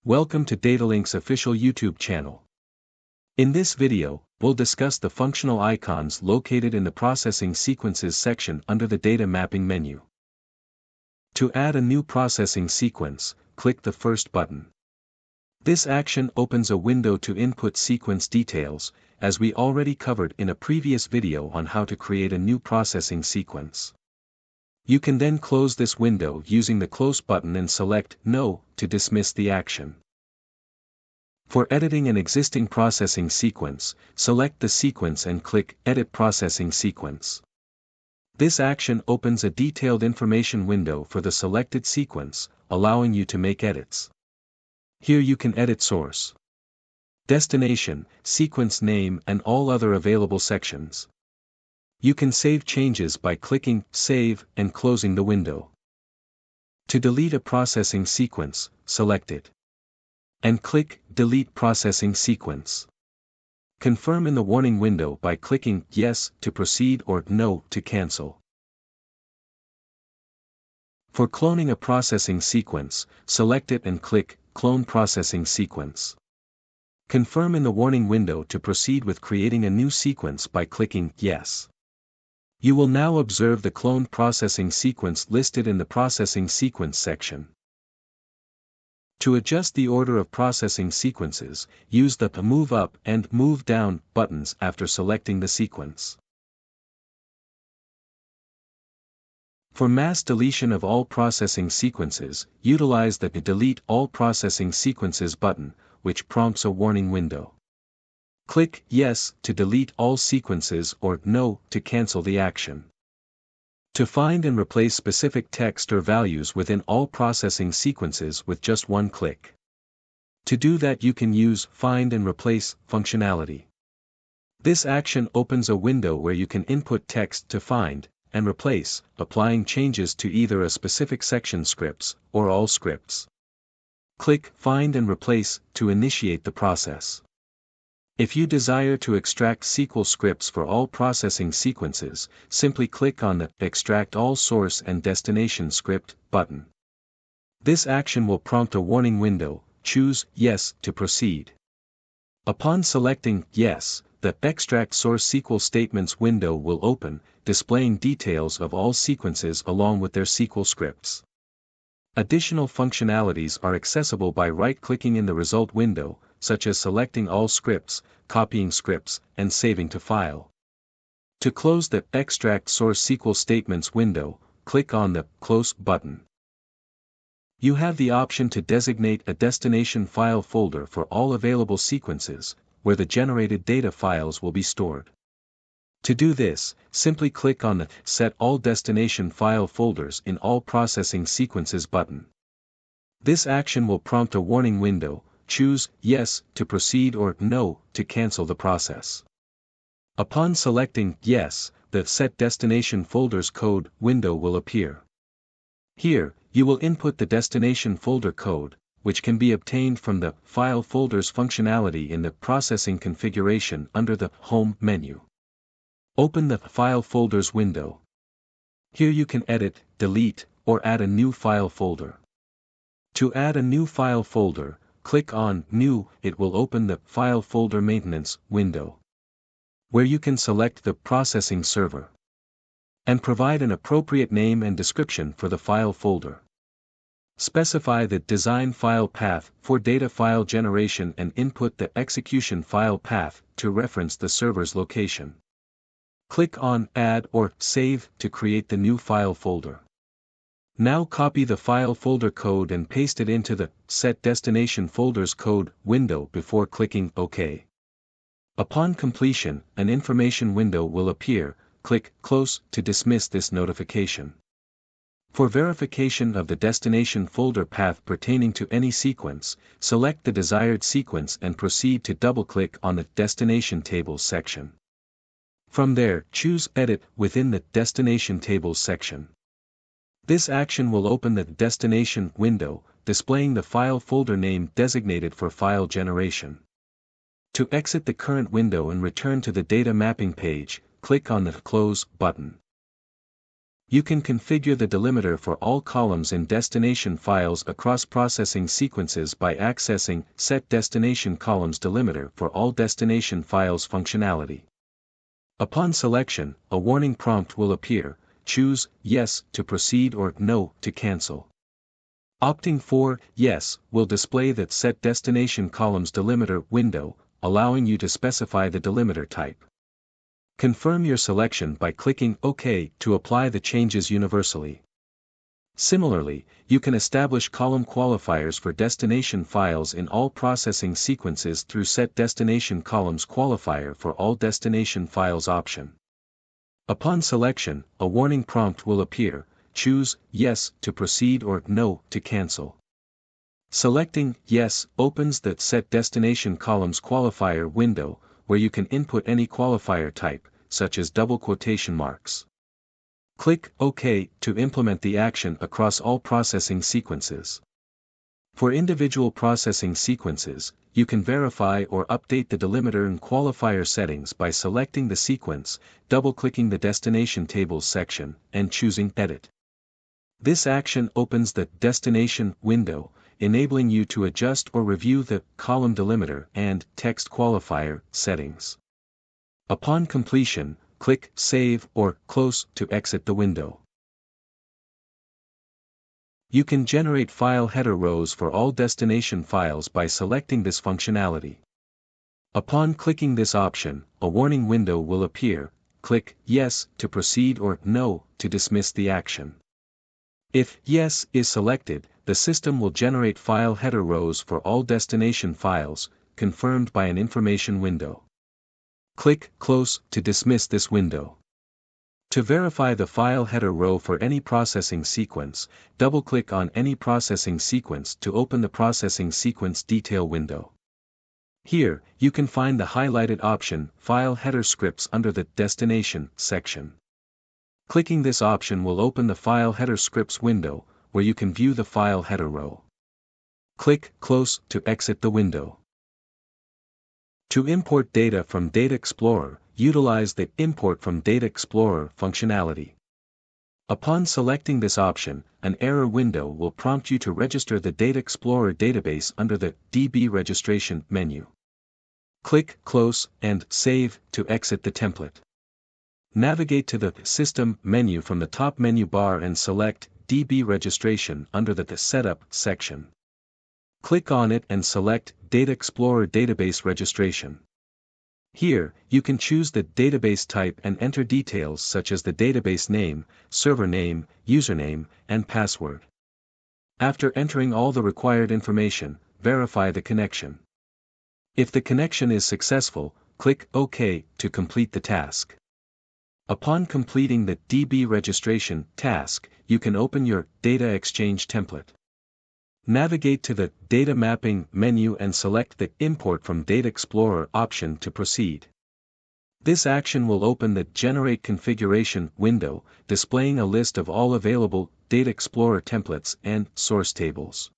Welcome to Datalynx official YouTube channel. In this video, we'll discuss the functional icons located in the Processing Sequences section under the Data Mapping menu. To add a new processing sequence, click the first button. This action opens a window to input sequence details, as we already covered in a previous video on how to create a new processing sequence. You can then close this window using the Close button and select No to dismiss the action. For editing an existing processing sequence, select the sequence and click Edit Processing Sequence. This action opens a detailed information window for the selected sequence, allowing you to make edits. Here you can edit source, destination, sequence name and all other available sections. You can save changes by clicking Save and closing the window. To delete a processing sequence, select it and click Delete Processing Sequence. Confirm in the warning window by clicking Yes to proceed or No to cancel. For cloning a processing sequence, select it and click Clone Processing Sequence. Confirm in the warning window to proceed with creating a new sequence by clicking Yes. You will now observe the cloned processing sequence listed in the Processing Sequence section. To adjust the order of processing sequences, use the Move Up and Move Down buttons after selecting the sequence. For mass deletion of all processing sequences, utilize the Delete All Processing Sequences button, which prompts a warning window. Click Yes to delete all sequences or No to cancel the action. To find and replace specific text or values within all processing sequences with just one click. To do that you can use Find and Replace functionality. This action opens a window where you can input text to find and replace, applying changes to either a specific section scripts or all scripts. Click Find and Replace to initiate the process. If you desire to extract SQL scripts for all processing sequences, simply click on the Extract All Source and Destination Script button. This action will prompt a warning window. Choose Yes to proceed. Upon selecting Yes, the Extract Source SQL Statements window will open, displaying details of all sequences along with their SQL scripts. Additional functionalities are accessible by right-clicking in the result window, such as selecting all scripts, copying scripts, and saving to file. To close the Extract Source SQL Statements window, click on the Close button. You have the option to designate a destination file folder for all available sequences, where the generated data files will be stored. To do this, simply click on the Set All Destination File Folders in All Processing Sequences button. This action will prompt a warning window. Choose Yes to proceed or No to cancel the process. Upon selecting Yes, the Set Destination Folders code window will appear. Here, you will input the destination folder code, which can be obtained from the File Folders functionality in the Processing Configuration under the Home menu. Open the File Folders window. Here you can edit, delete, or add a new file folder. To add a new file folder, click on New. It will open the File Folder Maintenance window, where you can select the processing server and provide an appropriate name and description for the file folder. Specify the design file path for data file generation and input the execution file path to reference the server's location. Click on Add or Save to create the new file folder. Now copy the file folder code and paste it into the Set Destination Folders code window before clicking OK. Upon completion, an information window will appear. Click Close to dismiss this notification. For verification of the destination folder path pertaining to any sequence, select the desired sequence and proceed to double-click on the Destination Tables section. From there, choose Edit within the Destination Tables section. This action will open the Destination window, displaying the file folder name designated for file generation. To exit the current window and return to the data mapping page, click on the Close button. You can configure the delimiter for all columns in destination files across processing sequences by accessing Set Destination Columns Delimiter for all destination files functionality. Upon selection, a warning prompt will appear. Choose Yes to proceed or No to cancel. Opting for Yes will display that Set Destination Columns Delimiter window, allowing you to specify the delimiter type. Confirm your selection by clicking OK to apply the changes universally. Similarly, you can establish column qualifiers for destination files in all processing sequences through Set Destination Columns Qualifier for all destination files option. Upon selection, a warning prompt will appear. Choose Yes to proceed or No to cancel. Selecting Yes opens the Set Destination Columns Qualifier window, where you can input any qualifier type, such as double quotation marks. Click OK to implement the action across all processing sequences. For individual processing sequences, you can verify or update the delimiter and qualifier settings by selecting the sequence, double-clicking the Destination Tables section, and choosing Edit. This action opens the Destination window, enabling you to adjust or review the column delimiter and text qualifier settings. Upon completion, click Save or Close to exit the window. You can generate file header rows for all destination files by selecting this functionality. Upon clicking this option, a warning window will appear. Click Yes to proceed or No to dismiss the action. If Yes is selected, the system will generate file header rows for all destination files, confirmed by an information window. Click Close to dismiss this window. To verify the file header row for any processing sequence, double-click on any processing sequence to open the processing sequence detail window. Here, you can find the highlighted option File Header Scripts under the Destination section. Clicking this option will open the File Header Scripts window, where you can view the file header row. Click Close to exit the window. To import data from Data Explorer, utilize the Import from Data Explorer functionality. Upon selecting this option, an error window will prompt you to register the Data Explorer database under the DB Registration menu. Click Close and Save to exit the template. Navigate to the System menu from the top menu bar and select DB Registration under the Setup section. Click on it and select Data Explorer Database Registration. Here, you can choose the database type and enter details such as the database name, server name, username, and password. After entering all the required information, verify the connection. If the connection is successful, click OK to complete the task. Upon completing the DB registration task, you can open your Data Exchange template. Navigate to the Data Mapping menu and select the Import from Data Explorer option to proceed. This action will open the Generate Configuration window, displaying a list of all available Data Explorer templates and source tables.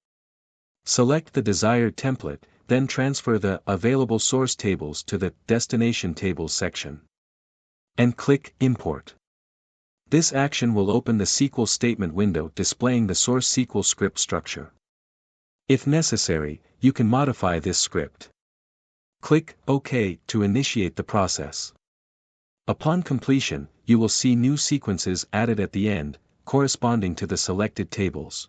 Select the desired template, then transfer the available source tables to the Destination Tables section. And click Import. This action will open the SQL statement window displaying the source SQL script structure. If necessary, you can modify this script. Click OK to initiate the process. Upon completion, you will see new sequences added at the end, corresponding to the selected tables.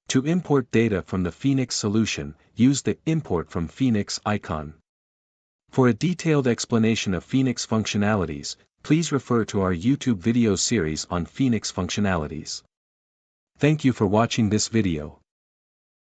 To import data from the Phoenix solution, use the Import from Phoenix icon. For a detailed explanation of Phoenix functionalities, please refer to our YouTube video series on Phoenix functionalities. Thank you for watching this video.